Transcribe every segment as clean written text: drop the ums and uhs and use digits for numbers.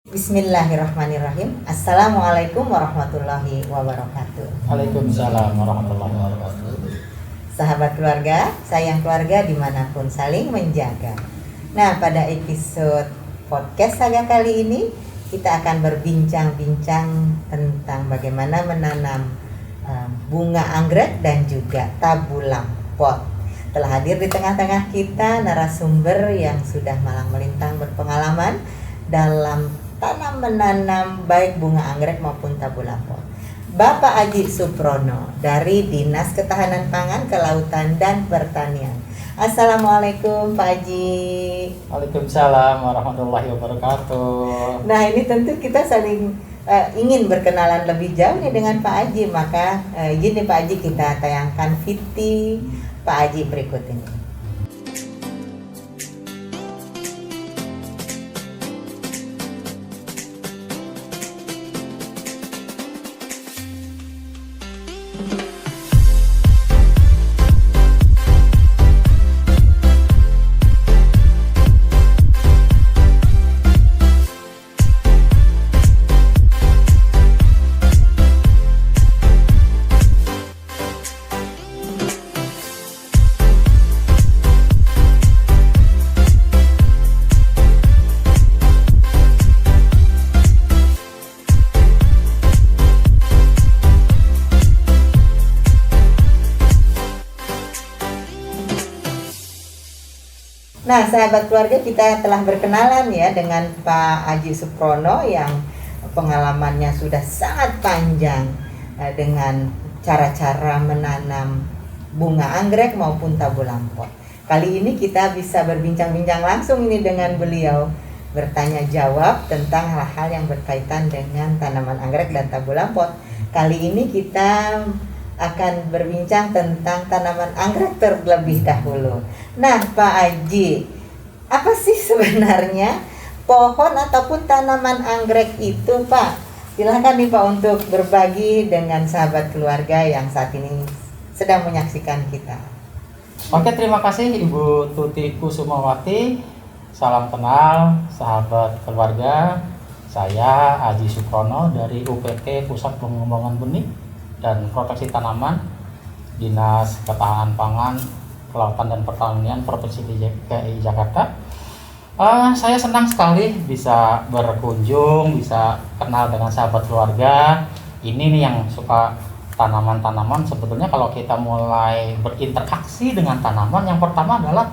Bismillahirrahmanirrahim. Assalamualaikum warahmatullahi wabarakatuh. Waalaikumsalam warahmatullahi wabarakatuh. Sahabat keluarga, sayang keluarga dimanapun saling menjaga. Nah, pada episode podcast saya kali ini kita akan berbincang-bincang tentang bagaimana menanam bunga anggrek dan juga tabulam pot. Telah hadir di tengah-tengah kita narasumber yang sudah malang melintang berpengalaman dalam tanam menanam baik bunga anggrek maupun tabulam pot. Bapak Aji Suprono dari Dinas Ketahanan Pangan, Kelautan dan Pertanian. Assalamualaikum Pak Aji. Waalaikumsalam warahmatullahi wabarakatuh. Nah, ini tentu kita saling ingin berkenalan lebih jauh nih dengan Pak Aji, maka izin nih Pak Aji kita tayangkan VT Pak Aji berikut ini. Nah, sahabat keluarga, kita telah berkenalan ya dengan Pak Aji Suprono yang pengalamannya sudah sangat panjang dengan cara-cara menanam bunga anggrek maupun tabulam pot. Kali ini kita bisa berbincang-bincang langsung ini dengan beliau, bertanya jawab tentang hal-hal yang berkaitan dengan tanaman anggrek dan tabulam pot. Kali ini kita akan berbincang tentang tanaman anggrek terlebih dahulu. Nah, Pak Aji, apa sih sebenarnya pohon ataupun tanaman anggrek itu, Pak? Silahkan nih Pak untuk berbagi dengan sahabat keluarga yang saat ini sedang menyaksikan kita. Oke, terima kasih Ibu Tuti Kusumawati. Salam kenal sahabat keluarga. Saya Aji Suprono dari UPT Pusat Pengembangan Benih dan Proteksi Tanaman, Dinas Ketahanan Pangan, Kelautan dan Pertanian Provinsi DKI Jakarta. Saya senang sekali bisa berkunjung, bisa kenal dengan sahabat keluarga. Ini nih yang suka tanaman-tanaman. Sebetulnya kalau kita mulai berinteraksi dengan tanaman, yang pertama adalah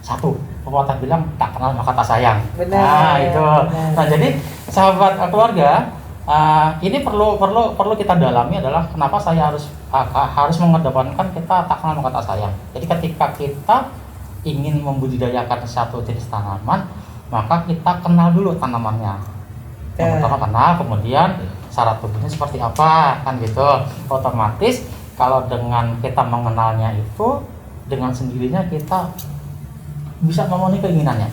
satu, pepatah bilang tak kenal maka tak sayang. Benar. Nah itu. Benar. Nah jadi sahabat keluarga, ini perlu kita dalami adalah kenapa saya harus mengedepankan kita tak kenal maka tak sayang. Jadi ketika kita ingin membudidayakan satu jenis tanaman, maka kita kenal dulu tanamannya. Yang pertama kenal, kemudian syarat tubuhnya seperti apa, kan gitu. Otomatis kalau dengan kita mengenalnya itu, dengan sendirinya kita bisa memenuhi keinginannya.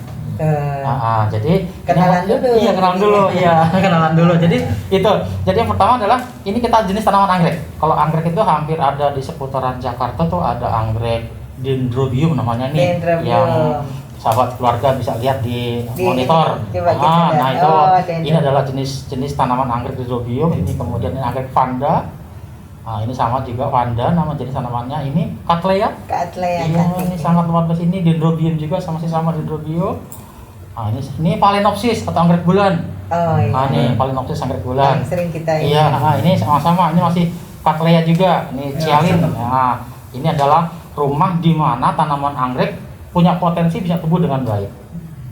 Jadi kenalan dulu. Iya, kenalan dulu. Iya, kenalan dulu. Jadi itu. Jadi yang pertama adalah ini kita jenis tanaman anggrek. Kalau anggrek itu hampir ada di seputaran Jakarta tuh ada anggrek dendrobium namanya nih. Dendrobium. Yang sahabat keluarga bisa lihat di monitor. Nah itu ini adalah jenis tanaman anggrek dendrobium. Ini kemudian ini anggrek vanda. Nah, ini sama juga vanda, nama jenis tanamannya ini Cattleya. Iya, ini sangat luar biasa. Ini dendrobium juga sama dendrobium. Nah, ini Phalaenopsis atau anggrek bulan. Oh iya. Nah, ini Phalaenopsis anggrek bulan. Yang sering kita ini. Iya, ini sama-sama. Ini masih Cattleya juga. Ini Cialin. Nah, ini adalah rumah di mana tanaman anggrek punya potensi bisa tumbuh dengan baik.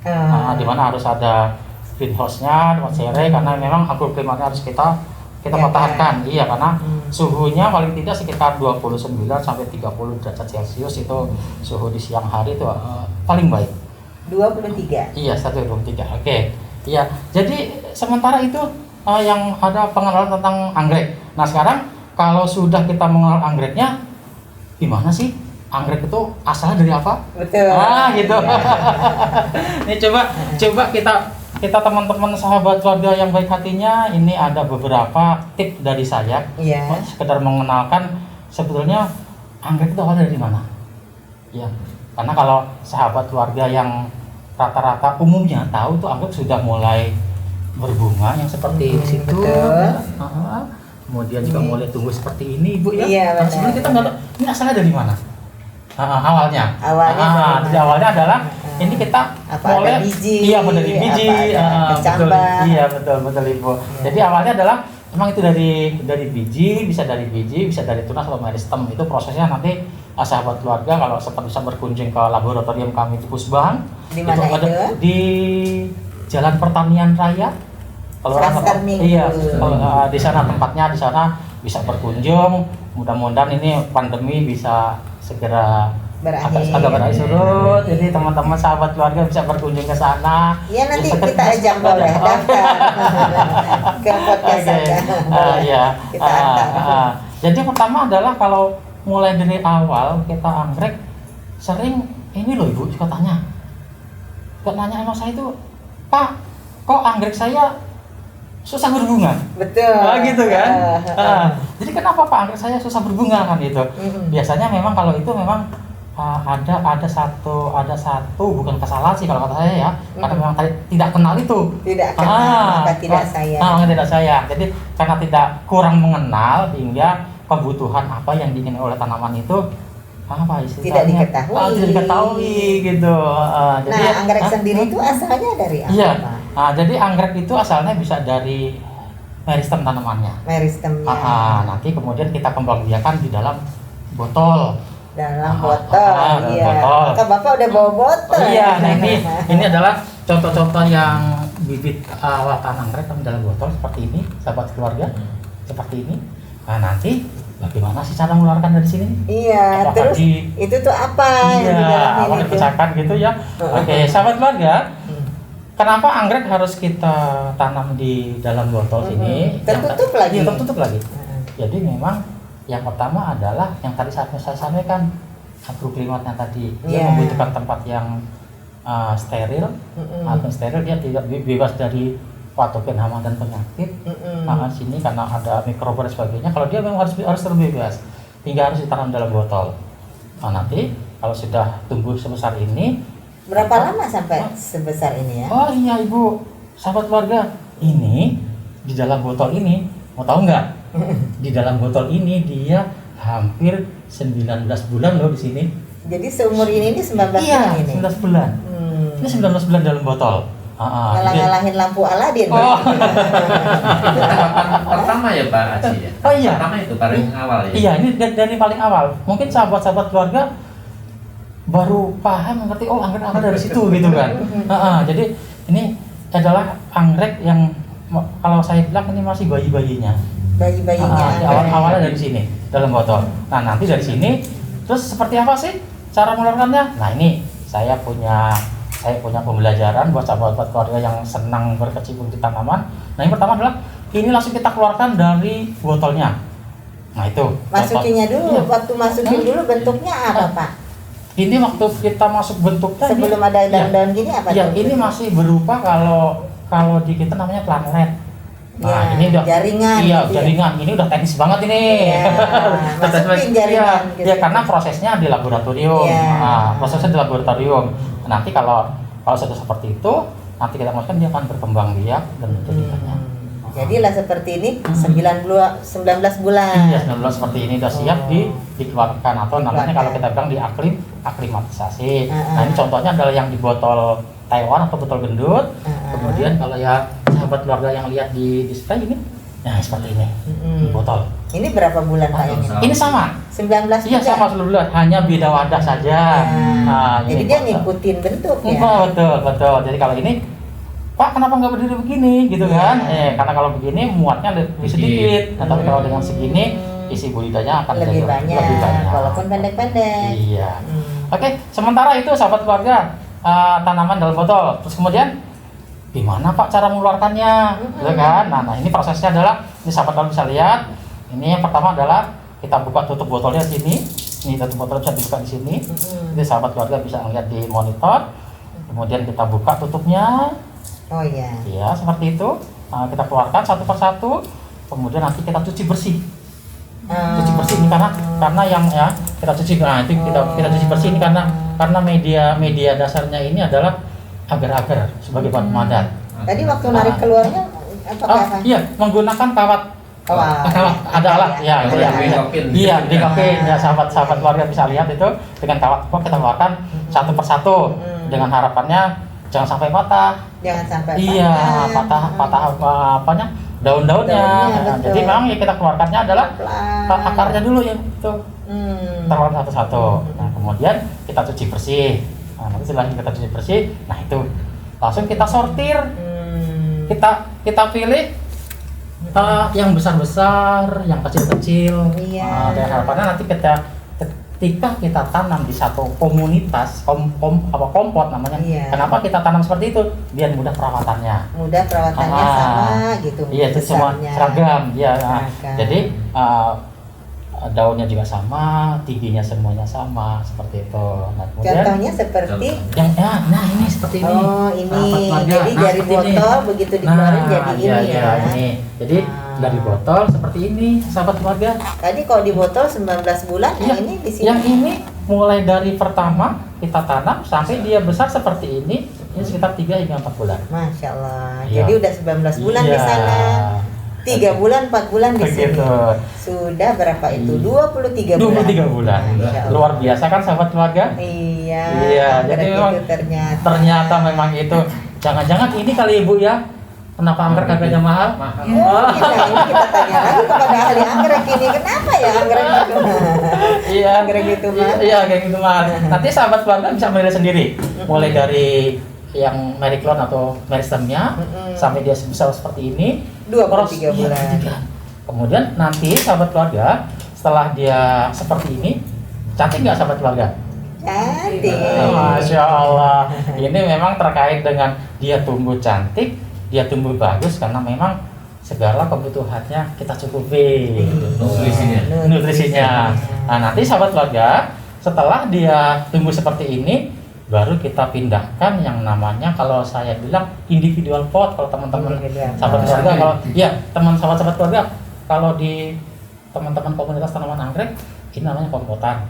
Nah, di mana harus ada greenhouse-nya, tempat serai, karena memang agroklimatnya harus kita pertahankan. Iya, karena suhunya paling tidak sekitar 29 sampai 30 derajat Celcius itu suhu di siang hari itu paling baik. 23. Iya, 123. Oke. Iya. Jadi sementara itu yang ada pengenalan tentang anggrek. Nah, sekarang kalau sudah kita mengenal anggreknya, gimana sih? Anggrek itu asalnya dari apa? Betul. Gitu. Ini coba kita teman-teman sahabat keluarga yang baik hatinya, ini ada beberapa tips dari saya. Iya. Sekedar mengenalkan sebetulnya anggrek itu awal dari mana. Ya, karena kalau sahabat keluarga yang rata-rata umumnya tahu tuh anggrek sudah mulai berbunga yang seperti di situ. Betul. Kemudian juga mulai tumbuh seperti ini, Ibu ya. Iya, Nah, benar. sebenarnya kita nggak tahu ini asalnya dari mana. Awalnya. Awalnya dari Jadi awalnya adalah ini kita Apa mulai ada biji, iya benar di biji, apa ada betul, kecambah. iya betul Ibu. Iya. Jadi awalnya adalah memang itu dari biji, bisa dari tunas atau meristem. Itu prosesnya nanti sahabat keluarga kalau sempat bisa berkunjung ke laboratorium kami di Pusbang. Di mana ada itu? di Jalan Pertanian Raya. Pasar Minggu. Iya, di sana tempatnya, di sana bisa berkunjung. Mudah-mudahan ini pandemi bisa segera agak berakhir surut. Jadi teman-teman sahabat keluarga bisa berkunjung ke sana. Iya, nanti Bisa kita ajak boleh daftar ke podcast Anda. Iya. Kita antar. Jadi pertama adalah kalau mulai dari awal kita anggrek sering ini loh Ibu suka tanya. Suka nanya sama saya itu, Pak, kok anggrek saya susah berbunga? Betul. Gitu kan? Jadi kenapa Pak anggrek saya susah berbunga kan itu? Biasanya memang kalau itu memang ada satu bukan kesalahan sih kalau kata saya ya, karena memang tidak kenal itu. Tidak kenal, maka tidak sayang. Tidak sayang. Jadi karena tidak kurang mengenal hingga kebutuhan apa yang diinginkan oleh tanaman itu apa istilahnya tidak diketahui gitu. Jadi anggrek sendiri itu asalnya dari apa? Iya. Jadi anggrek itu asalnya bisa dari meristem tanamannya. Meristemnya. Nanti kemudian kita kembangbiakan di dalam botol. Dalam botol. Iya. Botol. Maka Bapak udah bawa botol. Iya. Nah ini adalah contoh-contoh yang bibit awal anggrek dalam botol seperti ini, sahabat keluarga. Seperti ini. Nah nanti bagaimana sih cara mengeluarkan dari sini? Iya. Apakah Terus itu tuh apa? Iya. Apa dipecahkan gitu ya? Oke, sahabat keluarga. Kenapa anggrek harus kita tanam di dalam botol sini? Tertutup lagi. Iya, tertutup lagi. Jadi memang yang pertama adalah yang tadi saya sampaikan, agroklimatnya tadi dia membutuhkan tempat yang steril. Atau steril dia tidak bebas dari patogen hama dan penyakit. Sini karena ada mikroba dan sebagainya. Kalau dia memang harus terbebas, hingga harus ditanam dalam botol. Nanti kalau sudah tumbuh sebesar ini, berapa lama sampai sebesar ini ya? Oh iya Ibu, sahabat keluarga, ini di dalam botol ini, mau tahu nggak? Di dalam botol ini dia hampir 19 bulan loh di sini. Jadi seumur ini 19 bulan iya, ini? 19 bulan. Ini 19 bulan dalam botol. Ngalah-ngalahin lampu Aladin. Pertama ya Pak Aji ya? Oh iya. Pertama itu paling awal ya? Iya, ini dari paling awal. Mungkin sahabat-sahabat keluarga baru paham, mengerti, oh anggrek dari situ gitu kan. Jadi ini adalah anggrek yang kalau saya bilang ini masih bayi-bayinya. Bayi-bayinya. Awalnya dari sini, dalam botol. Nah nanti dari sini, terus seperti apa sih cara mengeluarkannya? Nah ini saya punya pembelajaran buat sahabat-sahabat keluarga yang senang berkecimpung di tanaman. Nah yang pertama adalah ini langsung kita keluarkan dari botolnya. Nah itu. Masukinnya dulu, iya. Waktu masukin dulu bentuknya apa Pak? Ini waktu kita masuk bentuknya sebelum ada daun-daun gini apa? Iya, ini masih berupa kalau di kita namanya planet. Nah, ini udah jaringan. Iya, gitu jaringan. Ini udah teknis banget ini. Iya, masukin jaringan. Iya, gitu. Ya karena prosesnya di laboratorium. Iya. Prosesnya di laboratorium. Nanti kalau sudah seperti itu, nanti kita masukkan dia akan berkembang biak dan menjadi banyak. Jadilah seperti ini 19 bulan. Iya, 19 seperti ini sudah siap dikeluarkan atau namanya kalau kita bilang aklimatisasi. Nah, ini contohnya adalah yang di botol Taiwan atau botol gendut. Kemudian kalau ya sahabat keluarga yang lihat di display ini, nah seperti ini. Di botol. Ini berapa bulan Pak ini? Ini sama. 19 bulan. Iya, sama 19 bulan, hanya beda wadah saja. Jadi dia ngikutin bentuk ya. Betul. Jadi kalau ini Pak, kenapa nggak berdiri begini, gitu kan? Karena kalau begini muatnya lebih sedikit. Nah, tapi kalau dengan segini isi budidayanya akan lebih banyak, walaupun pendek-pendek. Iya. Oke, sementara itu sahabat keluarga tanaman dalam botol. Terus kemudian gimana Pak cara mengeluarkannya, gitu kan? Nah, ini prosesnya adalah ini sahabat keluarga bisa lihat. Ini yang pertama adalah kita buka tutup botolnya di sini. Ini tutup botolnya bisa dibuka di sini. Jadi sahabat keluarga bisa melihat di monitor. Kemudian kita buka tutupnya. Oh iya. Iya, seperti itu. Kita keluarkan satu persatu. Kemudian nanti kita cuci bersih. Cuci bersih ini karena yang ya kita cuci. Nah, itu kita cuci bersih ini karena media dasarnya ini adalah agar-agar sebagai bahan pemadat. Tadi waktu narik keluarnya pakai apa? Iya, menggunakan kawat. Kawat ada alat ya, itu ya. Iya, dikokin ya, sahabat keluarga bisa lihat itu dengan kawat kita keluarkan satu persatu dengan harapannya jangan sampai patah. Jangan sampai iya, patah apanya? Daun-daunnya. Nah, jadi memang yang kita keluarkannya adalah akarnya dulu ya, itu. Keluarkan satu-satu. Nah, kemudian kita cuci bersih. Nah, nanti setelah kita cuci bersih, nah itu langsung kita sortir. Kita pilih yang besar-besar, yang kecil-kecil. Iya. Dan harapannya nanti ketika kita tanam di satu komunitas kompot namanya. Iya. Kenapa kita tanam seperti itu? Biar mudah perawatannya. Mudah perawatannya sama gitu. Iya, itu semua besarnya. seragam. Ya. Nah, Seragam. jadi daunnya juga sama, tingginya semuanya sama seperti itu. Nah, kemudian Contohnya seperti nah ini seperti ini. Oh, ini. Sahabat keluarga. Jadi Nah, dari seperti ini. botol begitu dikeluarin jadi ini iya, ya. ini. Jadi dari botol seperti ini, sahabat keluarga. Tadi kalau di botol 19 bulan, yang ini di sini. Yang ini mulai dari pertama kita tanam sampai dia besar seperti ini sekitar 3 hingga 4 bulan. Masya Allah. Iya. Jadi udah 19 bulan di Iya. sana. 3 bulan, 4 bulan di sini. Begitu. Sudah berapa itu? 23 bulan. 23 bulan. Masya Allah. Luar biasa kan sahabat keluarga? Iya. Iya, anggrek jadi memang itu ternyata memang itu. Jangan-jangan ini kali Ibu ya. Kenapa anggrek harganya mahal? Oh, kita tanya lagi kepada ahli anggrek ini, kenapa ya anggrek itu? Iya, Anggrek itu mahal. Iya, kayak gitu mahal. Nanti sahabat keluarga bisa menilai sendiri. Mulai dari yang Mericlone atau Meristemnya sampai dia sebesar seperti ini 23 bulan. Iya. Kemudian nanti sahabat keluarga setelah dia seperti ini, cantik nggak sahabat keluarga? Cantik. Masya Allah. Ini memang terkait dengan dia tumbuh cantik, dia tumbuh bagus karena memang segala kebutuhannya kita cukupi. Nutrisinya. Nah, nanti sahabat keluarga setelah dia tumbuh seperti ini, baru kita pindahkan yang namanya, kalau saya bilang individual pot. Kalau teman-teman sahabat keluarga, kalau ya teman sahabat keluarga, kalau di teman-teman komunitas tanaman anggrek ini namanya kompotan.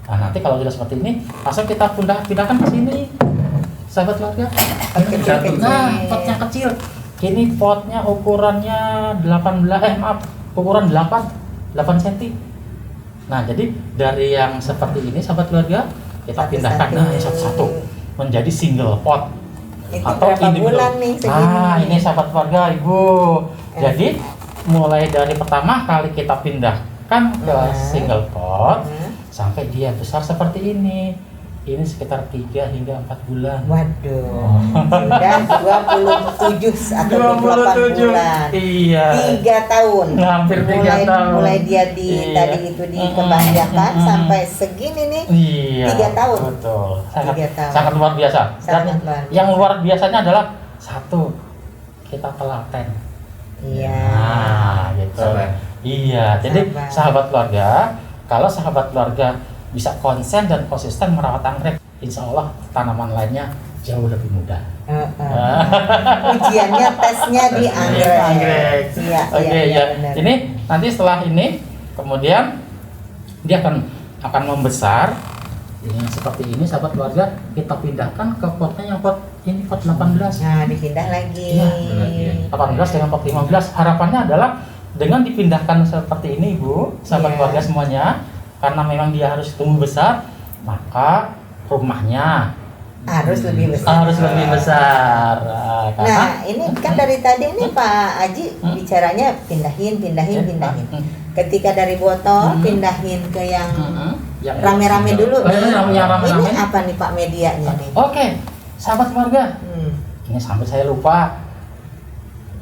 Nah, nanti kalau sudah seperti ini langsung kita pindahkan ke sini sahabat keluarga. Nah, potnya kecil. Ini potnya ukurannya ukuran 8 cm. Nah, jadi dari yang seperti ini sahabat keluarga kita pindahkan satu-satu menjadi single pot. Itu atau berapa bulan nih segini? Nah, ini sahabat keluarga Ibu. Jadi mulai dari pertama kali kita pindahkan ke single pot sampai dia besar seperti ini sekitar 3 hingga 4 bulan. Waduh, sudah 27 atau 28 bulan. Iya. 3 tahun. Hampir 3 tahun. Mulai dia tadi itu dikembangkan sampai segini nih. Iya. 3 tahun. Betul. 3 tahun. Sangat luar biasa. Sangat Dan luar biasa. yang luar biasanya adalah satu, kita telaten. Iya. Nah, gitu. Iya. Jadi sahabat keluarga, kalau sahabat keluarga bisa konsen dan konsisten merawat anggrek, insya Allah tanaman lainnya jauh lebih mudah. Ujiannya, tesnya di anggrek. Iya, Oke, iya, ya. benar. Ini nanti setelah ini, kemudian dia akan membesar. Ini seperti ini, sahabat keluarga, kita pindahkan ke potnya yang pot 18. Nah, dipindah lagi. Iya. 18 dengan pot 15. Harapannya adalah dengan dipindahkan seperti ini, Ibu, sahabat keluarga semuanya, karena memang dia harus tumbuh besar, maka rumahnya harus lebih besar. Nah, ini kan dari tadi ini Pak Aji bicaranya pindahin. Ketika dari botol pindahin ke yang rame-rame dulu. Ini apa nih Pak medianya nih? Oke, sahabat keluarga. Ini sampai saya lupa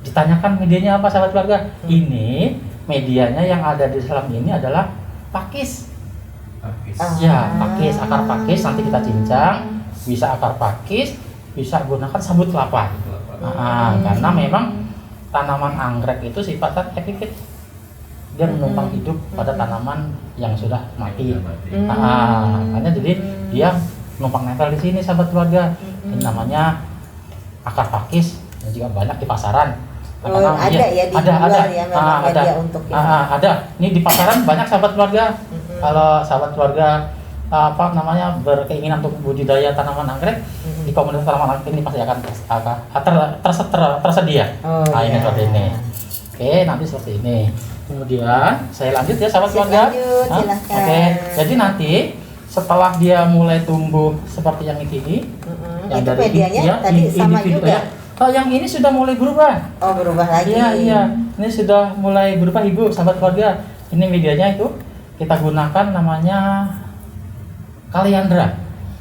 ditanyakan medianya apa sahabat keluarga. Ini medianya yang ada di dalam ini adalah pakis. Ya, pakis, akar pakis nanti kita cincang. Bisa akar pakis, bisa gunakan sabut kelapa. Karena memang tanaman anggrek itu sifatnya epifit. Dia menumpang hidup pada tanaman yang sudah mati. Makanya jadi dia numpang nempel di sini sahabat keluarga. Ini namanya akar pakis yang juga banyak di pasaran. Ada ya di luar ya memang media untuk ini. Ada. Ini di pasaran banyak sahabat keluarga. Kalau sahabat keluarga berkeinginan untuk budidaya tanaman anggrek, di komunitas tanaman anggrek ini pasti akan tersedia. Nah ini seperti ini. Oke, nanti seperti ini. Kemudian saya lanjut ya sahabat keluarga. Silakan. Oke, jadi nanti setelah dia mulai tumbuh seperti yang ini, yang itu dari medianya ya, tadi sama individu juga. ya. Oh, yang ini sudah mulai berubah. Oh, berubah lagi. Iya. Ini sudah mulai berubah Ibu, sahabat keluarga. Ini medianya itu kita gunakan namanya kaliandra.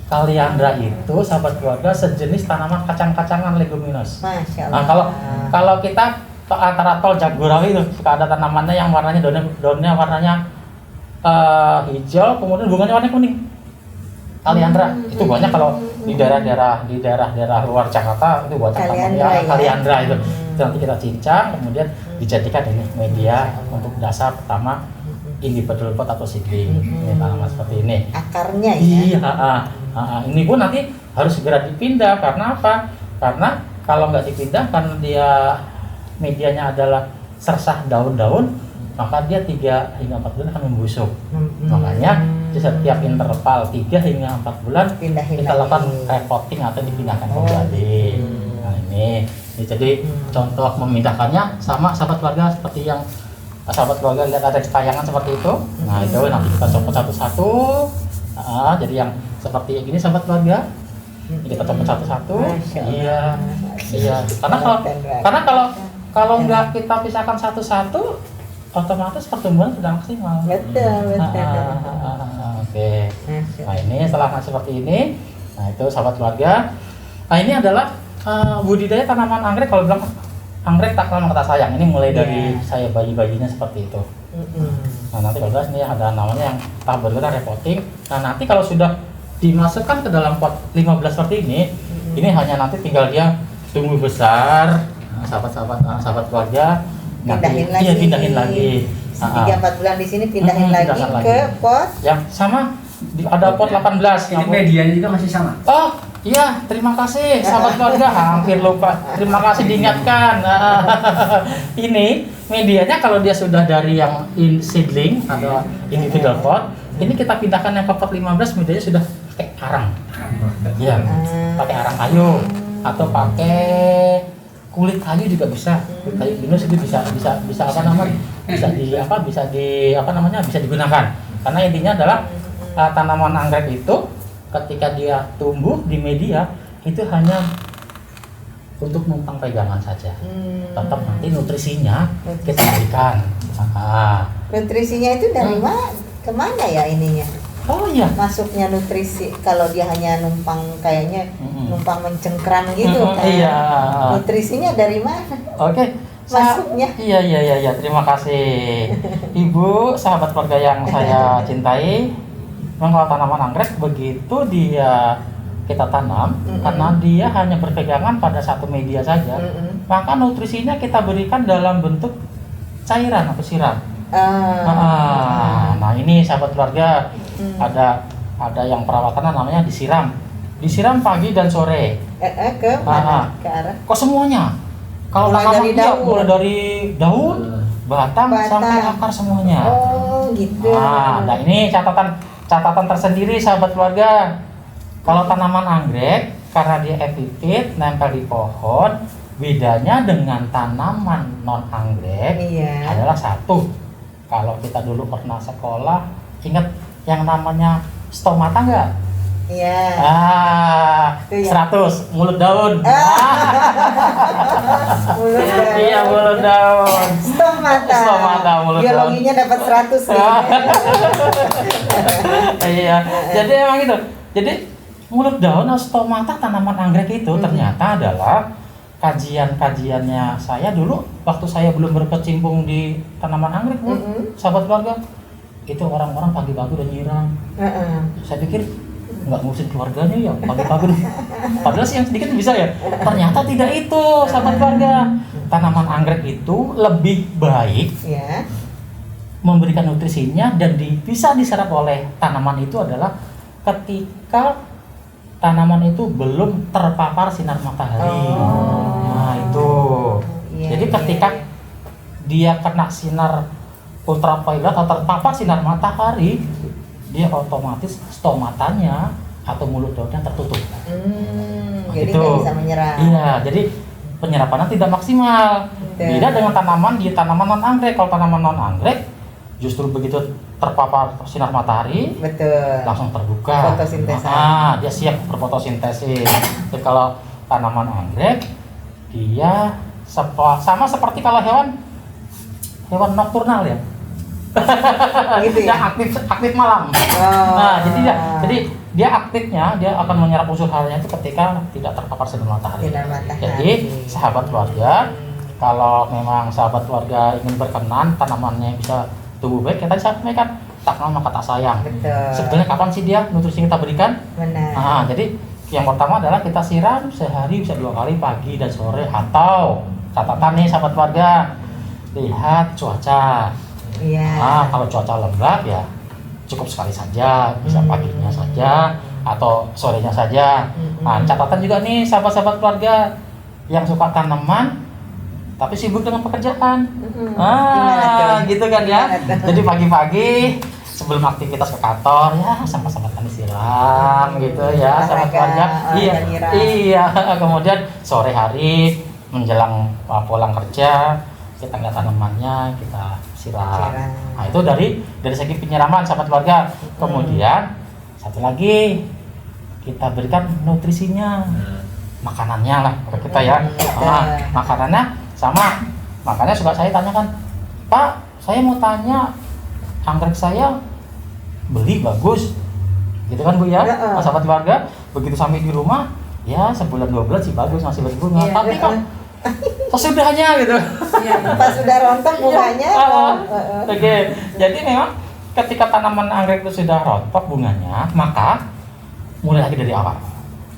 Kaliandra itu sahabat keluarga sejenis tanaman kacang-kacangan leguminous. Masya Nah, Allah. kalau kita antara tol jagorawi itu suka ada tanamannya yang warnanya daunnya warnanya hijau, kemudian bunganya warna kuning. Kaliandra itu banyak kalau di daerah luar Jakarta itu banyak tanaman kaliandra itu. Itu nanti kita cincang, kemudian dijadikan ini media untuk dasar pertama individual pot atau seedling. Ini tanaman seperti ini. Akarnya ya. Iya, ini pun nanti harus segera dipindah karena apa? Karena kalau nggak dipindah karena dia medianya adalah sersah daun-daun, maka dia 3 hingga 4 bulan akan membusuk. Makanya di setiap interval 3 hingga 4 bulan Pindahin kita lagi. lakukan repotting atau dipindahkan kembali. Nah ini jadi contoh memindahkannya sama sahabat keluarga seperti yang sahabat keluarga lihat ada di tayangan seperti itu. Nah itu nanti kita copot satu-satu. Jadi yang seperti ini sahabat keluarga, ini kita copot satu-satu. Iya. Karena kalau nggak kita pisahkan satu-satu, otomatis pertumbuhan sudah maksimal. Betul. Oke. Nah ini setelah seperti ini, nah itu sahabat keluarga. Nah ini adalah budidaya tanaman anggrek. Kalau bilang anggrek tak lama kata sayang, ini mulai dari saya bayi-bayinya seperti itu. Nah nanti kalau ini ada namanya yang tahap berikutnya repotting. Nah nanti kalau sudah dimasukkan ke dalam pot 15 seperti ini hanya nanti tinggal dia tumbuh besar. Sahabat keluarga pindahin lagi 3-4 bulan di sini pindahin lagi ke pot yang sama ada pot 18. Ini medianya juga masih sama. Oh iya, terima kasih sahabat keluarga, hampir lupa, terima kasih diingatkan. Ini medianya kalau dia sudah dari yang seedling atau individual pot, ini kita pindahkan yang ke pot 15, medianya sudah pakai arang. Iya, pakai arang kayu atau pakai kulit kayu juga bisa. Kulit kayu pinus itu bisa digunakan. Karena intinya adalah tanaman anggrek itu ketika dia tumbuh di media itu hanya untuk numpang pegangan saja. Tetap nanti nutrisinya kita berikan. Nutrisinya itu dari mana kemana ya ininya? Oh iya. Masuknya nutrisi kalau dia hanya numpang kayaknya numpang mencengkram gitu kan. Iya. Nutrisinya dari mana? Oke. Masuknya. Iya. Terima kasih Ibu, sahabat keluarga yang saya cintai. Memang kalau tanaman anggrek begitu dia kita tanam, karena dia hanya berpegangan pada satu media saja, maka nutrisinya kita berikan dalam bentuk cairan atau siram. Nah ini sahabat keluarga ada yang perawatannya namanya disiram pagi dan sore. Ke mana? Ke arah? Kok semuanya? Kalau Mulai dari daun, batang sampai akar semuanya. Oh gitu. Nah ini catatan tersendiri sahabat keluarga. Kalau tanaman anggrek karena dia epifit nempel di pohon, bedanya dengan tanaman non anggrek adalah satu. Kalau kita dulu pernah sekolah, ingat yang namanya stomata nggak? Iya. 100 mulut daun. Mulut daun. Iya, mulut daun. Stomata mulut biologinya daun. dapat 100 nih. Iya. Jadi emang gitu. Jadi mulut daun atau stomata tanaman anggrek itu ternyata adalah kajian-kajiannya saya dulu waktu saya belum berkecimpung di tanaman anggrek, sahabat keluarga. Itu orang-orang pagi-pagi udah nyiram. Saya pikir nggak ngurusin keluarganya ya pagi-pagi. Padahal sih yang sedikit bisa ya. Ternyata tidak itu, sahabat keluarga. Tanaman anggrek itu lebih baik memberikan nutrisinya dan bisa diserap oleh tanaman itu adalah ketika tanaman itu belum terpapar sinar matahari. Nah itu. Jadi ketika dia kena sinar ultraviolet atau terpapar sinar matahari, dia otomatis stomatanya atau mulut daunnya tertutup. Jadi itu. nggak bisa menyerap. Iya, jadi penyerapannya tidak maksimal. Betul. Beda dengan tanaman non anggrek. Kalau tanaman non anggrek justru begitu terpapar sinar matahari Betul. langsung terbuka. Fotosintesis. Dia siap berfotosintesis. Jadi kalau tanaman anggrek dia sama seperti kalau hewan nokturnal ya. Gitu ya? Yang aktif malam. Nah, jadi dia aktifnya dia akan menyerap unsur harinya itu ketika tidak terpapar sinar matahari. Sinar matahari. Jadi sahabat keluarga, kalau memang sahabat keluarga ingin berkenan tanamannya bisa tumbuh baik, kita sampaikan tak kenal maka tak sayang. Betul. Sebetulnya kapan sih dia nutrisi kita berikan? Benar. Nah, jadi yang pertama adalah kita siram sehari bisa 2 kali pagi dan sore, atau catatan nih sahabat keluarga, lihat cuaca. Iya. Nah, kalau cuaca lembab ya cukup sekali saja, bisa paginya saja atau sorenya saja. Nah, catatan juga nih sahabat-sahabat keluarga yang suka tanaman tapi sibuk dengan pekerjaan. Gimana tuh? Gitu kan ya. Gimana tuh? Jadi pagi-pagi sebelum aktivitas ke kantor ya sampah-sampah kami siram gitu ya sahabat keluarga. Iya. Kemudian sore hari menjelang pulang kerja kita lihat tanamannya kita siram. Nah, itu dari segi penyiraman sahabat keluarga. Kemudian satu lagi kita berikan nutrisinya, makanannya lah ke kita ya. Makanannya sama, makanya suka saya tanyakan, Pak, saya mau tanya anggrek saya beli bagus, gitu kan Bu ya, sahabat keluarga. Begitu sampai di rumah, ya sebulan 2 bulan sih bagus masih berbunga, tapi kok sesudahnya gitu. Pas sudah rontok bunganya. Oke, jadi memang ketika tanaman anggrek itu sudah rontok bunganya, maka mulai lagi dari awal.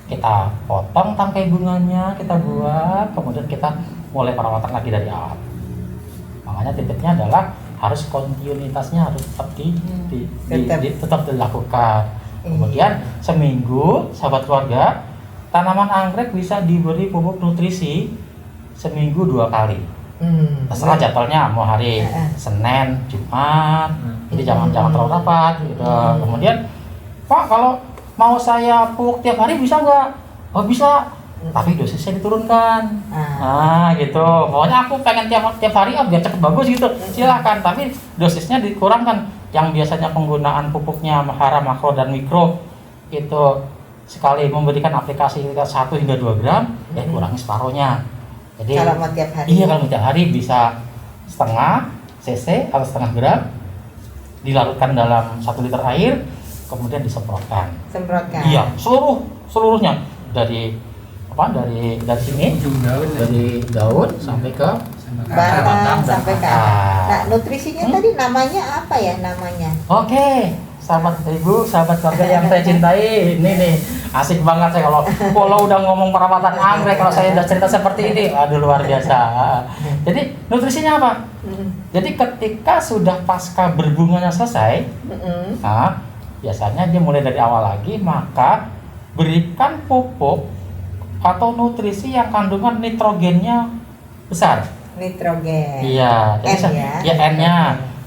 Kita potong tangkai bunganya, kita buang, kemudian kita mulai perawatan lagi dari awal. Makanya titiknya adalah harus kontinuitasnya harus tetap dilakukan. Kemudian seminggu sahabat keluarga, tanaman anggrek bisa diberi pupuk nutrisi seminggu 2 kali. Terserah jadwalnya mau hari Senin, Jumat. Jadi jangan terlalu rapat gitu. Kemudian, Pak, kalau mau saya pupuk tiap hari bisa nggak? Oh bisa, tapi dosisnya diturunkan. Nah gitu. Pokoknya aku pengen tiap hari biar cepet bagus gitu. Silahkan, tapi dosisnya dikurangkan. Yang biasanya penggunaan pupuknya hara, makro dan mikro itu sekali memberikan aplikasi 1 hingga 2 gram, ya kurangi separuhnya. Jadi kalau mau tiap hari. Iya, kalau mau tiap hari bisa setengah cc atau setengah gram dilarutkan dalam 1 liter air, kemudian disemprotkan. Iya, seluruhnya dari sini, dari daun sampai ke batang sampai ke akar. Nah, nutrisinya tadi namanya apa ya namanya? Oke, sahabat ibu, sahabat keluarga yang saya cintai, ini nih asik banget saya kalau udah ngomong perawatan anggrek, kalau saya udah cerita seperti ini, aduh luar biasa. Jadi nutrisinya apa? Jadi ketika sudah pasca berbunganya selesai, nah biasanya dia mulai dari awal lagi, maka berikan pupuk atau nutrisi yang kandungan nitrogennya besar. Nitrogen. Iya, jadi ya N-nya.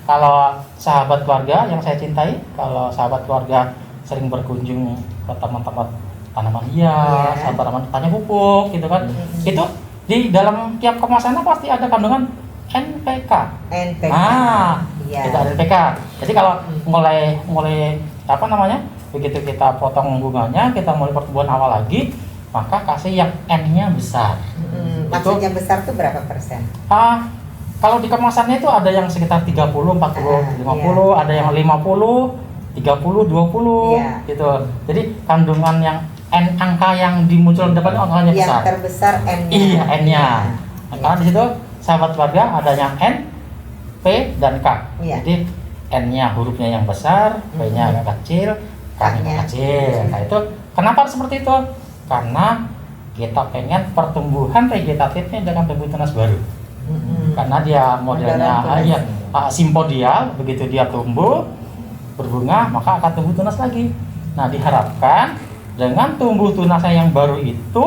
Kalau sahabat keluarga yang saya cintai, kalau sahabat keluarga sering berkunjung ke tempat-tempat tanaman hias, tanaman tanya pupuk gitu kan. Itu di dalam tiap kemasannya pasti ada kandungan NPK. Nah, itu ada NPK. Jadi kalau mulai begitu kita potong bunganya, kita mulai pertumbuhan awal lagi, maka kasih yang N-nya besar. Maksudnya besar itu berapa persen? Kalau di kemasannya itu ada yang sekitar 30, 40, 50, ada yang 50, 30, 20 gitu. Jadi kandungan yang N angka yang dimunculkan depan angkanya besar. Yang terbesar N-nya. Iya, N-nya. Karena di situ sahabat keluarga ada yang N, P dan K. Jadi N-nya hurufnya yang besar, P-nya agak kecil, K-nya kecil. Nah, itu kenapa seperti itu? Karena kita pengen pertumbuhan vegetatifnya dengan tumbuh tunas baru. Karena dia modelnya simpodial, begitu dia tumbuh berbunga maka akan tumbuh tunas lagi. Nah, diharapkan dengan tumbuh tunasnya yang baru itu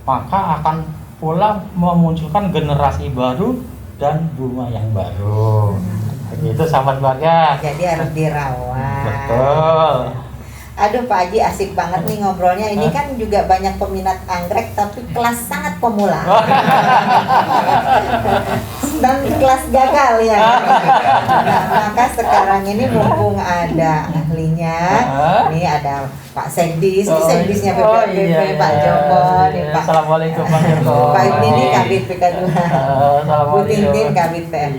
maka akan pula memunculkan generasi baru dan bunga yang baru. Begitu sahabat keluarga. Jadi harus dirawat. Betul. Aduh Pak Haji asik banget nih ngobrolnya. Ini kan juga banyak peminat anggrek tapi kelas sangat pemula. Dan kelas gagal ya. Nah, maka sekarang ini mumpung ada ahlinya, ini ada Pak Sekdis, ini Sekdisnya BPPP, Pak Joko, nih Pak. Assalamualaikum Pak Joko. Pak ini Kabit PK2. Bu Tintin Kabit PM.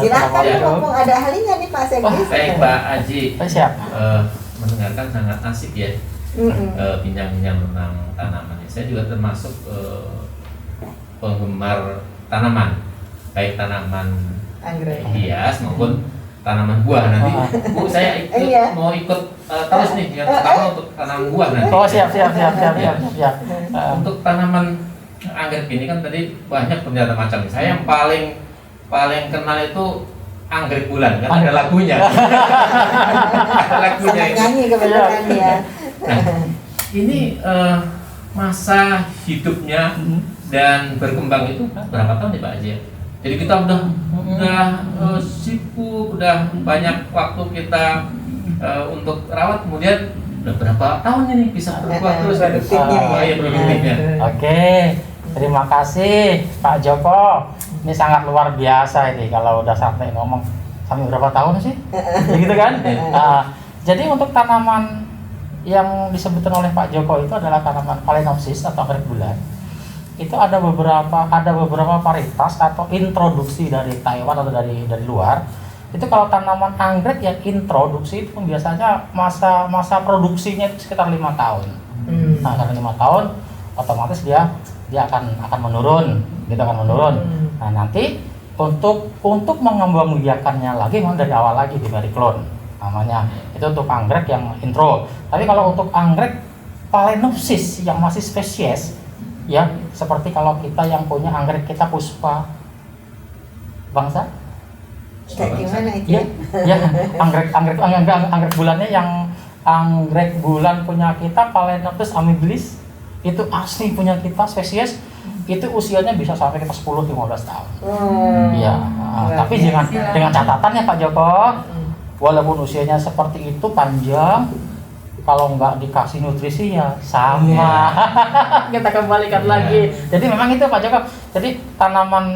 Silakan Assalamualaikum. mumpung ada ahlinya nih Pak Sekdis. Baik Pak Haji, Siap. mendengarkan sangat asik ya, bincang-bincang tentang tanaman. Saya juga termasuk penggemar tanaman, baik tanaman Anggrek. hias maupun tanaman buah. Nanti Bu saya Iya. mau ikut terus nih, terutama untuk tanaman buah nanti. Oh siap. Untuk tanaman anggrek ini kan tadi banyak beberapa macam. Saya yang paling kenal itu anggrek bulan, kan ada lagunya. Ada lagunya Sama itu. nyanyi kebetulan ya. Nah, ini masa hidupnya dan berkembang itu berapa tahun nih Pak Haji? Jadi kita udah sibuk, udah banyak waktu kita untuk rawat, kemudian udah berapa tahun ini bisa berbuah terus produktifnya ya. Iya, produktifnya. Oke, terima kasih Pak Joko. Ini sangat luar biasa ini kalau udah sampai ngomong sampai berapa tahun sih? Begitu kan? Jadi untuk tanaman yang disebutkan oleh Pak Joko itu adalah tanaman Phalaenopsis atau anggrek bulan. Itu ada beberapa varietas atau introduksi dari Taiwan atau dari luar. Itu kalau tanaman anggrek yang introduksi itu biasanya masa produksinya itu sekitar 5 tahun. Nah, karena 5 tahun otomatis dia akan menurun, Nah, nanti untuk mengembangbiakannya lagi memang dari awal lagi dari klon namanya. Itu untuk anggrek yang intro. Tapi kalau untuk anggrek Phalaenopsis yang masih spesies ya, seperti kalau kita yang punya anggrek kita puspa bangsa. Kayak gimana itu? Ya, anggrek bulannya yang anggrek bulan punya kita Phalaenopsis amabilis itu asli punya kita spesies, itu usianya bisa sampai kita 10-15 tahun. Iya, tapi dengan catatannya Pak Joko, walaupun usianya seperti itu panjang, kalau nggak dikasih nutrisi ya sama. Kita kembalikan lagi. Jadi memang itu Pak Joko. Jadi tanaman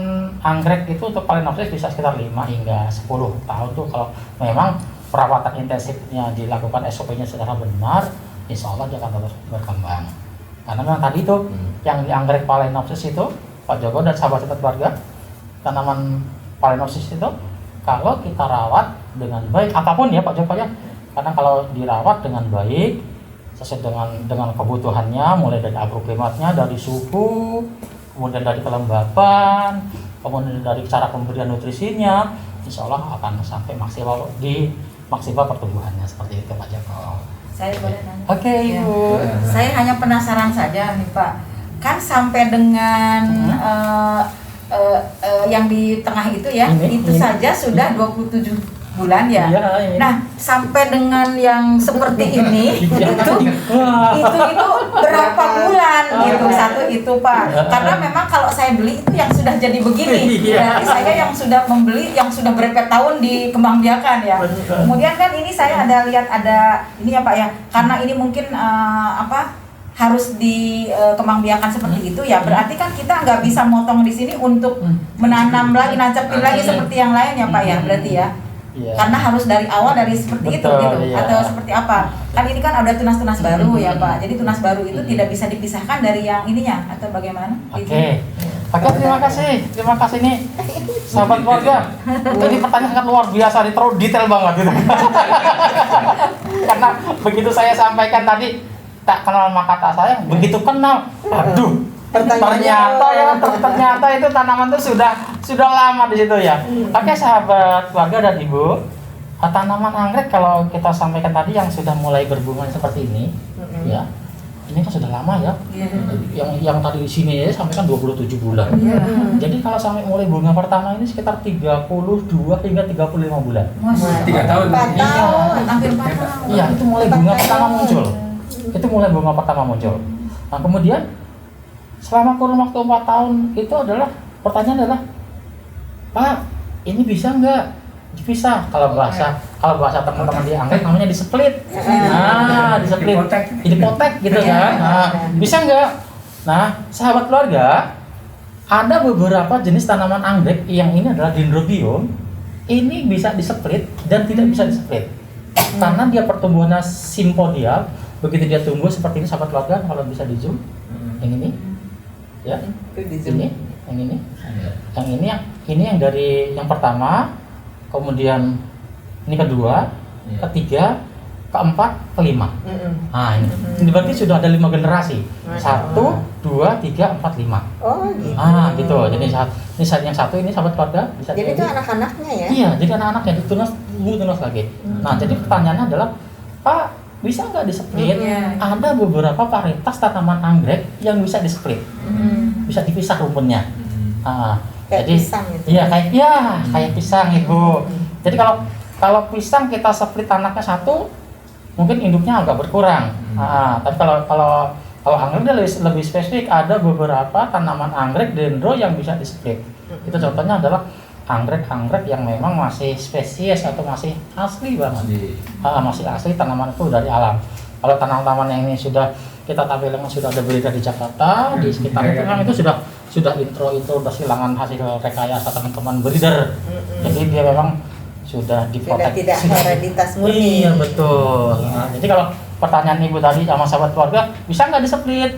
anggrek itu untuk Phalaenopsis bisa sekitar 5 hingga 10 tahun tuh kalau memang perawatan intensifnya dilakukan SOP-nya secara benar, insya Allah dia akan terus berkembang. Karena memang tadi tuh yang di anggrek Phalaenopsis itu Pak Joko dan sahabat keluarga, tanaman Phalaenopsis itu kalau kita rawat dengan baik apapun ya Pak Joko ya, karena kalau dirawat dengan baik sesuai dengan kebutuhannya, mulai dari agroklimatnya, dari suhu, kemudian dari kelembapan, kemudian dari cara pemberian nutrisinya, insya Allah akan sampai maksimal pertumbuhannya seperti itu Pak Joko. Saya boleh nanya? Oke, Ibu. Saya hanya penasaran saja nih Pak, kan sampai dengan yang di tengah itu ya, itu saja sudah 27 bulan ya. Nah, sampai dengan yang seperti ini itu berapa bulan gitu satu itu Pak? Karena memang kalau saya beli itu yang sudah jadi begini. Berarti saya yang sudah membeli yang sudah berapa tahun dikembangbiakan ya. Kemudian kan ini saya lihat ada ini ya Pak ya. Karena ini mungkin harus dikembangbiakan seperti itu ya. Berarti kan kita nggak bisa motong di sini untuk menanam lagi, nancepin lagi seperti yang lain ya Pak ya. Berarti ya. Iya. Karena harus dari awal dari seperti Betul, itu gitu iya. atau seperti apa? Kan ini kan ada tunas-tunas baru ya Pak. Jadi tunas baru itu tidak bisa dipisahkan dari yang ininya atau bagaimana? Oke, terima kasih nih sahabat keluarga. Ini pertanyaan sangat luar biasa, terlalu detail banget gitu. Karena begitu saya sampaikan tadi tak kenal maka tak sayang, begitu kenal, aduh. Ternyata itu tanaman itu sudah lama di situ ya. Oke sahabat keluarga dan ibu, tanaman anggrek kalau kita sampaikan tadi yang sudah mulai berbunga seperti ini, ya, ini kan sudah lama ya. Yang tadi di sini ya sampaikan 27 bulan. Jadi kalau sampai mulai bunga pertama ini sekitar 32 hingga 35 bulan. 3 tahun. 4 tahun. Hampir 4 tahun. Iya, itu mulai bunga pertama muncul. Nah kemudian selama kurun waktu 4 tahun itu adalah pertanyaan adalah, Pak, ini bisa nggak dipisah. Kalau bahasa teman-teman di anggrek namanya di-split. Nah, di-split. Jadi potek gitu kan. Nah, bisa nggak? Nah, sahabat keluarga, ada beberapa jenis tanaman anggrek yang ini adalah dendrobium. Ini bisa di-split dan tidak bisa di-split. Karena dia pertumbuhannya simpodial. Begitu dia tumbuh seperti ini sahabat keluarga, kalau bisa di zoom. Yang ini. Ya. Ini, yang ini. Yang ini yang dari yang pertama, kemudian ini kedua, ketiga, keempat, kelima. Nah, ini berarti sudah ada 5 generasi. 1, 2, 3, 4, 5. Oh, gitu. Ah, gitu. Jadi ini yang satu ini sahabat keluarga bisa. Jadi itu anak-anaknya ya? Iya, jadi anak-anaknya ditunas lagi. Nah, jadi pertanyaannya adalah, Pak, bisa nggak di-split? Ada beberapa varietas tanaman anggrek yang bisa di-split. Bisa dipisah rumputnya. Kayak Jadi pisang gitu. iya kayak pisang Ibu. Jadi kalau pisang kita split anaknya satu, mungkin induknya agak berkurang. Tapi kalau anggrek dia lebih spesifik, ada beberapa tanaman anggrek dendro yang bisa di-split. Itu contohnya adalah anggrek yang memang masih spesies atau masih asli banget. Masih asli, tanaman itu dari alam. Kalau tanaman yang ini sudah kita tampilkan, sudah ada beredar di Jakarta, di sekitar itu kan itu sudah intro itu udah silangan hasil rekayasa teman-teman breeder. Jadi dia memang sudah diprotek. Tidak hereditas murni. Iya betul. Nah, jadi kalau pertanyaan Ibu tadi sama sahabat keluarga, bisa nggak di-split?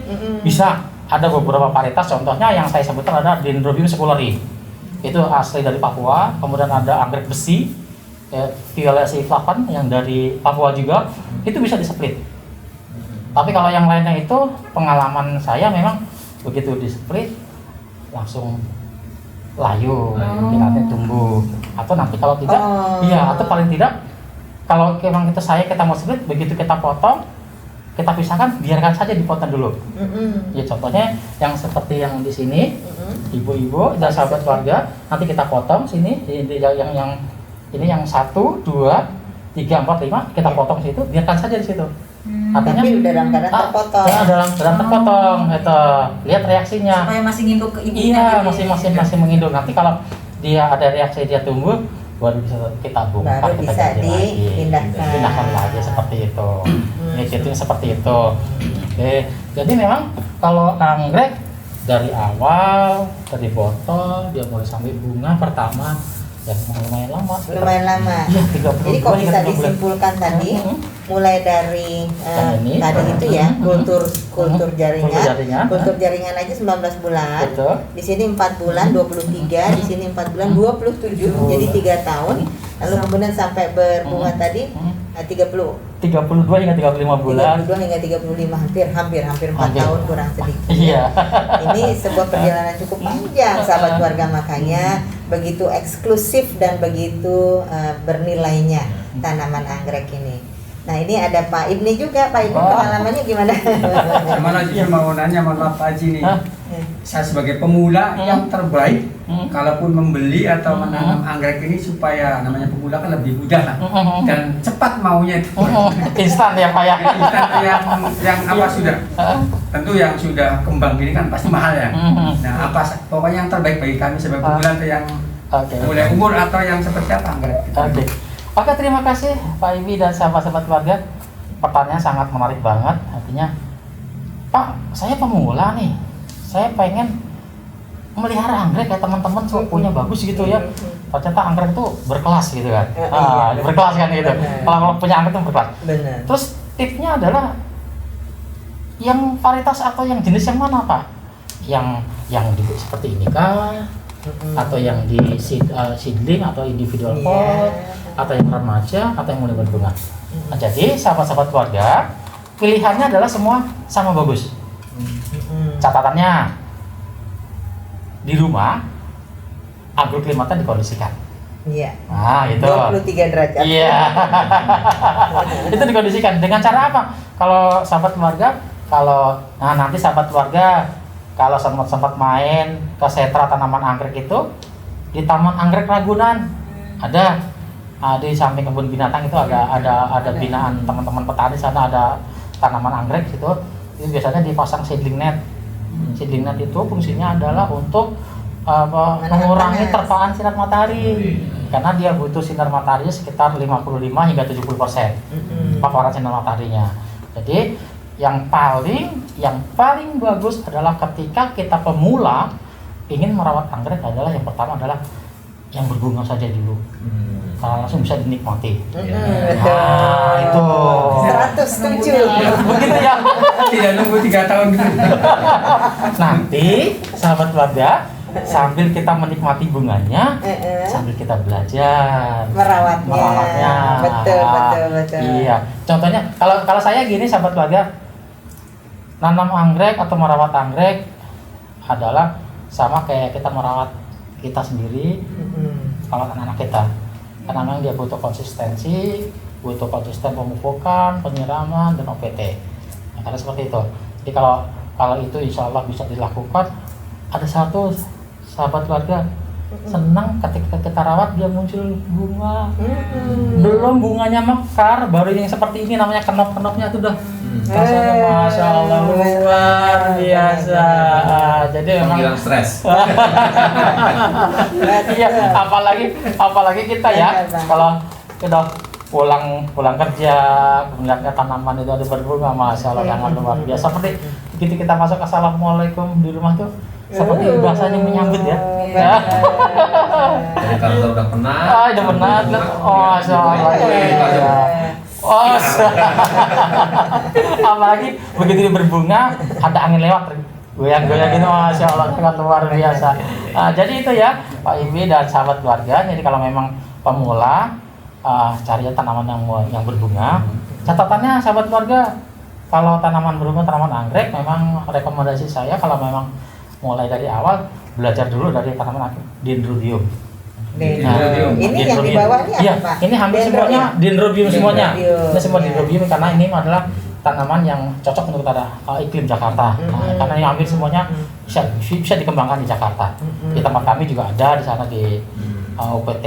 Bisa. Ada beberapa varietas, contohnya yang saya sebutkan ada Dendrobium seculeri. Itu asli dari Papua. Kemudian ada anggrek besi, Violacea flavan yang dari Papua juga, itu bisa di-split. Tapi kalau yang lainnya itu pengalaman saya memang begitu di-split langsung layu, nanti tumbuh. Atau nanti kalau tidak, atau paling tidak kalau memang kita mau split, begitu kita potong, kita pisahkan, biarkan saja dipotong dulu. Ya contohnya yang seperti yang di sini, ibu-ibu dan sahabat keluarga, nanti kita potong sini, yang ini yang 1, 2, 3, 4, 5 kita potong situ, biarkan saja di situ. Artinya tapi udah dalam keadaan terpotong. Ya, dalam terpotong, itu lihat reaksinya. Supaya masih nginduk ke ibunya. Iya, masih menginduk. Nanti kalau dia ada reaksi, dia tumbuh, baru bisa kita bongkar, baru kita bisa ganti dipindahkan lagi seperti itu. Itu seperti itu. Oke, jadi memang kalau anggrek dari awal, dari botol, dia mulai sampai bunga pertama, ya lumayan lama. Iya, 30 Jadi kok bisa disimpulkan tadi, mulai dari tadi itu ya, kultur jaringan. Kultur jaringan aja 19 bulan. Betul. Di sini 4 bulan 23, di sini 4 bulan 27, jadi 3 tahun. Lalu kemudian sampai berbunga tadi 32 hingga 35 bulan. 32 hingga 35, hampir 4 tahun kurang sedikit. Iya. Ini sebuah perjalanan cukup panjang sahabat keluarga, makanya begitu eksklusif dan begitu bernilainya tanaman anggrek ini. Nah, ini ada Pak Ibni juga. Pak Ibni pengalamannya gimana? Gimana sih, mau nanya, mohon maaf Pak Haji nih. Saya sebagai pemula yang terbaik, kalaupun membeli atau menanam anggrek ini supaya namanya pemula kan lebih mudah dan cepat maunya itu. Instan ya Pak ya. Instan yang apa sudah. Tentu yang sudah kembang ini kan pasti mahal ya. Nah, pokoknya yang terbaik bagi kami sebagai pemula atau yang mulai umur atau yang seperti apa anggrek. Oke, terima kasih Pak Ibi dan sahabat-sahabat keluarga. Pertanyaan sangat menarik banget. Artinya, Pak, saya pemula nih. Saya pengen memelihara anggrek kayak teman-teman punya bagus gitu ya. Ternyata anggrek itu berkelas gitu kan. Berkelas kan gitu. Kalau punya anggrek itu berkelas. Benar. Terus tipsnya adalah yang varietas atau yang jenis yang mana Pak? Yang seperti ini kah? Atau yang di seedling atau individual pot, atau yang remaja, atau yang mulai berbunga. Nah, jadi sahabat-sahabat keluarga, pilihannya adalah semua sama bagus. Catatannya, di rumah agroklimata dikondisikan. Iya. Nah, itu 23 derajat. Iya. Itu dikondisikan dengan cara apa? Kalau sahabat keluarga, nanti sahabat keluarga kalau sempat main ke sentra tanaman anggrek itu di Taman Anggrek Ragunan ada di samping kebun binatang itu ada binaan teman-teman petani sana, ada tanaman anggrek situ. Itu biasanya dipasang seedling net. Seedling net itu fungsinya adalah untuk mengurangi terpaan sinar matahari. karena dia butuh sinar matahari sekitar 55 hingga 70% paparan sinar mataharinya. Jadi yang paling bagus adalah ketika kita pemula ingin merawat anggrek adalah yang pertama adalah yang berbunga saja dulu. Karena langsung bisa dinikmati. Nah, itu 107. begitu ya. Tidak nunggu 3 tahun gitu. Nanti sahabat keluarga, sambil kita menikmati bunganya, sambil kita belajar merawatnya. Betul. Iya. Contohnya kalau saya gini sahabat keluarga, nanam anggrek atau merawat anggrek adalah sama kayak kita merawat kita sendiri, kalau anak-anak kita. Karena memang dia butuh konsistensi, butuh konsisten pemupukan, penyiraman, dan OPT. Nah, karena seperti itu. Jadi kalau itu insya Allah bisa dilakukan, ada satu sahabat keluarga senang ketika kita rawat dia muncul bunga. Belum bunganya mekar, baru yang seperti ini namanya kenop-kenopnya itu udah rasanya masya Allah luar biasa. Jadi memang Panggilan stres. iya, apalagi kita ya kalau udah pulang kerja melihat tanaman itu ada berbunga, masya Allah sangat luar biasa. Seperti begitu kita masuk assalamualaikum di rumah tuh seperti bahasanya menyambut ya. Jadi kalau udah penat. Udah penat. Oh, masya Allah. Oh, apalagi begitu dia berbunga ada angin lewat goyang-goyang gitu, masya Allah sangat luar biasa. Jadi itu ya Pak Ibi dan sahabat keluarga. Jadi kalau memang pemula cari tanaman yang berbunga. Catatannya sahabat keluarga, kalau tanaman berbunga, tanaman anggrek, memang rekomendasi saya kalau memang mulai dari awal belajar dulu dari tanaman Dendrobium. Ini yang di bawah ini iya, apa Pak? Ini hampir semuanya Dendrobium semuanya. Ini semua Iya. Dendrobium karena ini adalah tanaman yang cocok untuk iklim Jakarta. Karena ini hampir semuanya bisa dikembangkan di Jakarta. Di tempat kami juga ada di sana di UPT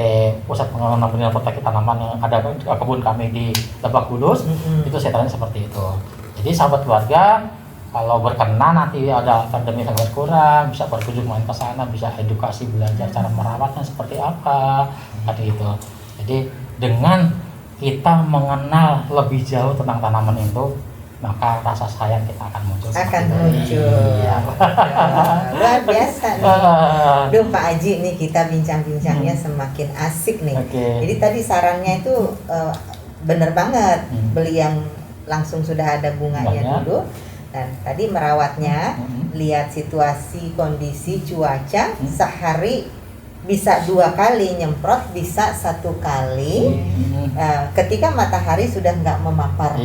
Pusat Pengembangan Budidaya Proteksi Tanaman yang ada kebun kami di Lebak Bulus. Itu setaranya seperti itu. Jadi sahabat keluarga, kalau berkenan nanti ada pandemi yang berkurang, bisa berkunjung main ke sana, bisa edukasi belajar cara merawatnya seperti apa, tadi itu. Jadi dengan kita mengenal lebih jauh tentang tanaman itu, maka rasa sayang kita akan muncul. Iya. Luar biasa nih. Duh Pak Haji nih kita bincang-bincangnya semakin asik nih. Jadi tadi sarannya itu bener banget. Beli yang langsung sudah ada bunganya dulu. Dan tadi merawatnya, lihat situasi, kondisi, cuaca, sehari bisa 2 kali nyemprot, bisa 1 kali. Ketika matahari sudah nggak memapar,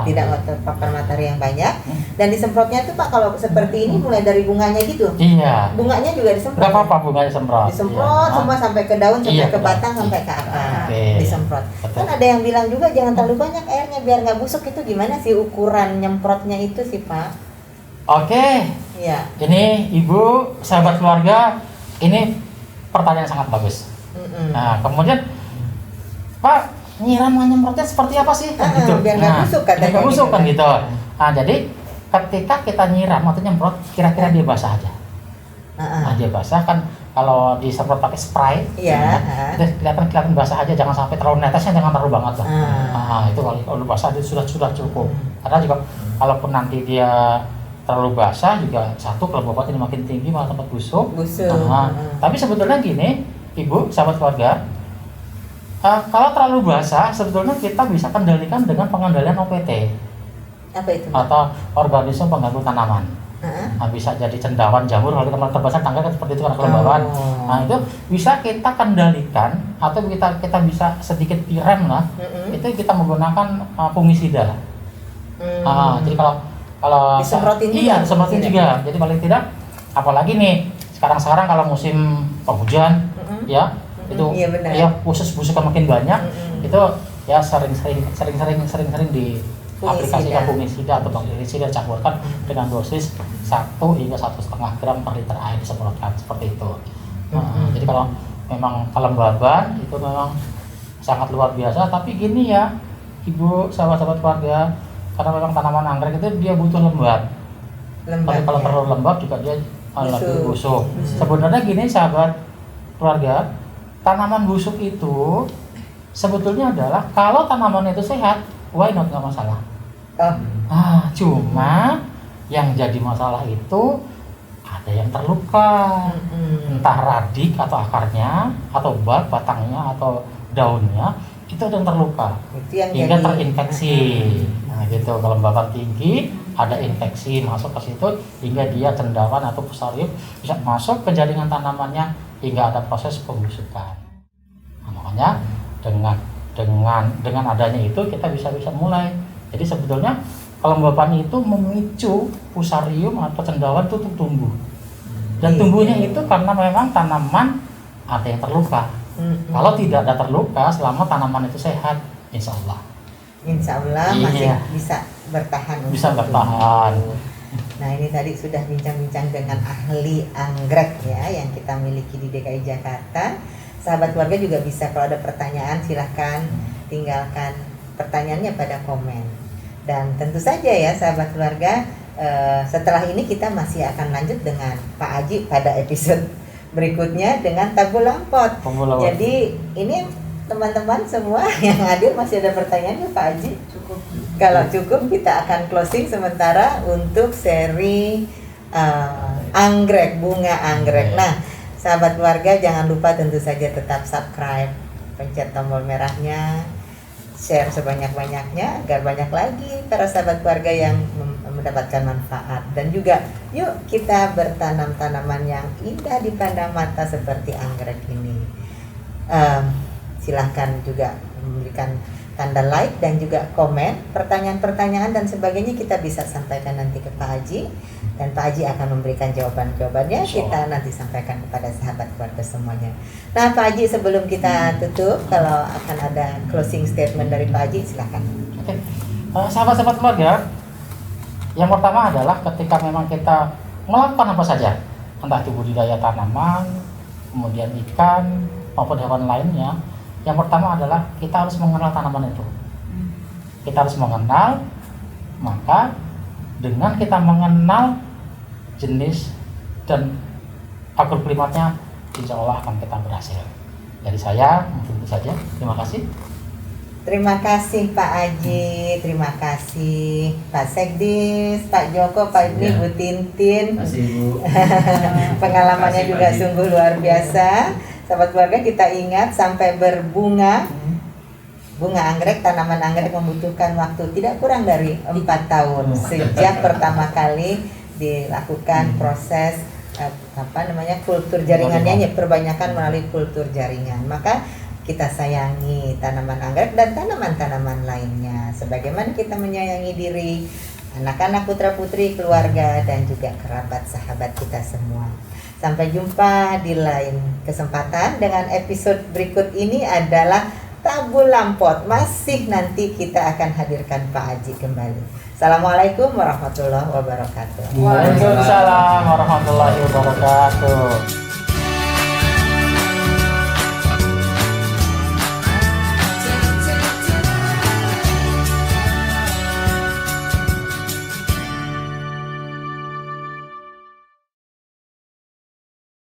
tidak terpapar matahari yang banyak, dan disemprotnya itu Pak kalau seperti ini mulai dari bunganya gitu. Iya. Bunganya juga disemprot. Nggak apa-apa bunganya semprot. Disemprot semua sampai ke daun, sampai ke batang, sampai ke akar. Disemprot. Kan ada yang bilang juga jangan terlalu banyak airnya biar nggak busuk. Itu gimana sih ukuran nyemprotnya itu sih Pak? Oke. Iya. Ini Ibu, sahabat keluarga, ini pertanyaan sangat bagus. Nah, kemudian Pak, nyiram nyemprotnya seperti apa sih? Gitu. Biar nggak busuk katanya. Nggak busuk kan gitu. Nah, jadi ketika kita nyiram atau nyemprot, kira-kira dia basah aja. Nah, dia basah kan kalau disemprot pakai spray, itu kelihatan basah aja, jangan sampai terlalu netesnya, jangan terlalu banget lah. Nah, itu kalau basah dia sudah cukup. Karena juga kalaupun nanti dia terlalu basah juga satu kalau bobotnya makin tinggi malah tempat busuk. Tapi sebetulnya gini, Ibu, sahabat keluarga, kalau terlalu basah sebetulnya kita bisa kendalikan dengan pengendalian OPT. Apa itu? Atau organisme pengganggu tanaman. Nah, bisa jadi cendawan, jamur, kalau kita terbasah tangga kan seperti itu karena kelembaban. Nah, itu bisa kita kendalikan atau kita bisa sedikit direm lah. Itu kita menggunakan fungisida. Jadi kalau disemprotin disemprotin juga. Jadi paling tidak, apalagi nih sekarang kalau musim penghujan, ya itu ya khusus busukan makin banyak, itu ya sering-sering di aplikasikan fungisida atau bakterisida campurkan dengan dosis 1 hingga 1,5 gram per liter air disemprotkan seperti itu. Jadi kalau memang kelembaban itu memang sangat luar biasa. Tapi gini ya Ibu, sahabat-sahabat keluarga, karena memang tanaman anggrek itu dia butuh lembab. Tapi kalau terlalu lembab juga dia lebih busuk. Sebenarnya gini sahabat keluarga, tanaman busuk itu sebetulnya adalah kalau tanaman itu sehat, why not, nggak masalah. Cuma yang jadi masalah itu ada yang terluka, entah radik atau akarnya, atau batangnya, atau daunnya, itu ada yang terluka, hingga terinfeksi. Nah gitu, kelembaban tinggi, ada infeksi masuk ke situ, hingga dia cendawan atau fusarium bisa masuk ke jaringan tanamannya, hingga ada proses pembusukan. Nah, makanya dengan adanya itu kita bisa mulai. Jadi sebetulnya kelembapan itu memicu fusarium atau cendawan itu tumbuh. Dan tumbuhnya itu karena memang tanaman ada yang terluka. Kalau tidak ada terluka, selama tanaman itu sehat, insya Allah masih bisa bertahan. Nah ini tadi sudah bincang-bincang dengan ahli anggrek ya yang kita miliki di DKI Jakarta. Sahabat keluarga juga bisa, kalau ada pertanyaan silahkan tinggalkan pertanyaannya pada komen. Dan tentu saja ya sahabat keluarga, setelah ini kita masih akan lanjut dengan Pak Aji pada episode berikutnya dengan tabul lampot. Jadi ini teman-teman semua yang hadir masih ada pertanyaan ya Pak Aji? Cukup. Kalau cukup kita akan closing sementara untuk seri anggrek, bunga anggrek. Nah sahabat keluarga jangan lupa tentu saja tetap subscribe, pencet tombol merahnya, share sebanyak-banyaknya agar banyak lagi para sahabat keluarga yang mendapatkan manfaat. Dan juga yuk kita bertanam tanaman yang indah dipandang mata seperti anggrek ini. Silahkan juga memberikan tanda like dan juga komen, pertanyaan-pertanyaan dan sebagainya kita bisa sampaikan nanti ke Pak Haji, dan Pak Haji akan memberikan jawaban-jawabannya, kita nanti sampaikan kepada sahabat keluarga semuanya. Nah Pak Haji, sebelum kita tutup, kalau akan ada closing statement dari Pak Haji, silahkan. Oke. Sahabat-sahabat keluarga, yang pertama adalah ketika memang kita melakukan apa saja, entah itu budidaya tanaman, kemudian ikan maupun hewan lainnya, yang pertama adalah kita harus mengenal tanaman itu. Kita harus mengenal, maka dengan kita mengenal jenis dan agroklimatnya, insya Allah akan kita berhasil. Dari saya mungkin itu saja. Terima kasih. Terima kasih Pak Aji, terima kasih Pak Sekdis, Pak Joko, Pak Ibni, Bu Tintin. Terima kasih Bu. Pengalamannya juga sungguh luar biasa. Sahabat keluarga, kita ingat sampai berbunga, bunga anggrek, tanaman anggrek membutuhkan waktu tidak kurang dari 4 tahun sejak pertama kali dilakukan proses kultur jaringannya, perbanyakan melalui kultur jaringan. Maka kita sayangi tanaman anggrek dan tanaman-tanaman lainnya sebagaimana kita menyayangi diri, anak-anak, putra-putri, keluarga, dan juga kerabat sahabat kita semua. Sampai jumpa di lain kesempatan dengan episode berikut. Ini adalah tabul lampot. Masih nanti kita akan hadirkan Pak Haji kembali. Assalamualaikum warahmatullahi wabarakatuh. Waalaikumsalam warahmatullahi wabarakatuh.